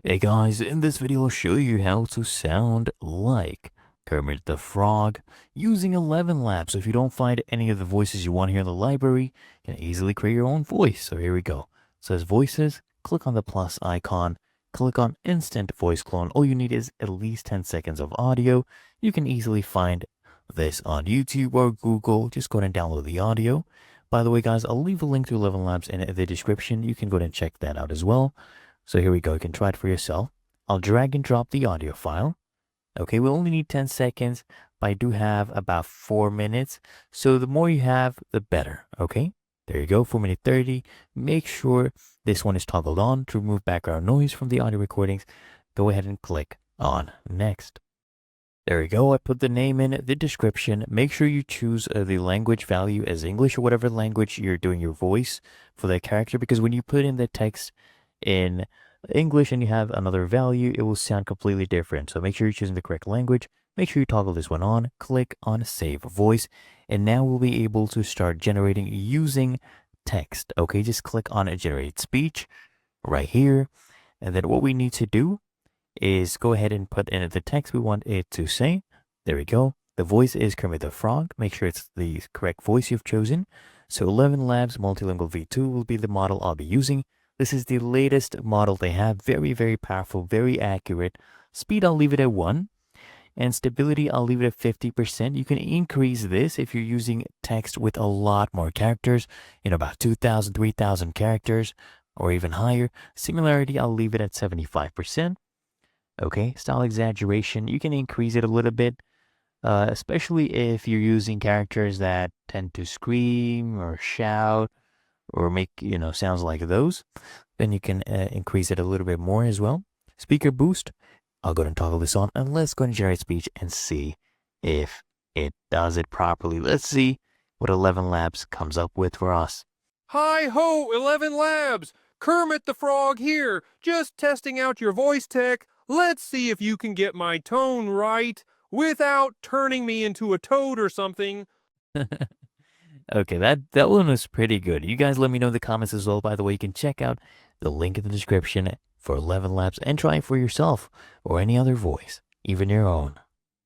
Hey guys, in this video I'll show you how to sound like Kermit the Frog using ElevenLabs. So if you don't find any of the voices you want here in the library, you can easily create your own voice. So here we go. It says voices, click on the plus icon, click on instant voice clone. All you need is at least 10 seconds of audio. You can easily find this on YouTube or Google. Just go ahead and download the audio. By the way guys, I'll leave a link to ElevenLabs in the description. You can go ahead and check that out as well. So here we go. You can try it for yourself. I'll drag and drop the audio file. Okay, we only need 10 seconds, but I do have about 4 minutes. So the more you have, the better. Okay, there you go. 4 minute 30. Make sure this one is toggled on to remove background noise from the audio recordings. Go ahead and click on next. There you go. I put the name in the description. Make sure you choose the language value as English or whatever language you're doing your voice for that character, because when you put in the text in English and you have another value, it will sound completely different. So make sure you're choosing the correct language. Make sure you toggle this one on, click on save voice, and now we'll be able to start generating using text. Okay, just click on generate speech right here. And then what we need to do is go ahead and put in the text we want it to say. There we go. The voice is Kermit the Frog. Make sure it's the correct voice you've chosen. So ElevenLabs Multilingual V2 will be the model I'll be using. This is the latest model they have. Very, very powerful, very accurate. Speed, I'll leave it at 1. And stability, I'll leave it at 50%. You can increase this if you're using text with a lot more characters, about 2,000, 3,000 characters, or even higher. Similarity, I'll leave it at 75%. Okay, style exaggeration, you can increase it a little bit, especially if you're using characters that tend to scream or shout or make, sounds like those. Then you can increase it a little bit more as well. Speaker boost, I'll go ahead and toggle this on, and let's go and generate speech and see if it does it properly. Let's see what ElevenLabs comes up with for us. Hi ho, ElevenLabs! Kermit the Frog here, just testing out your voice tech. Let's see if you can get my tone right without turning me into a toad or something. Okay, that one was pretty good. You guys let me know in the comments as well. By the way, you can check out the link in the description for ElevenLabs and try it for yourself or any other voice, even your own.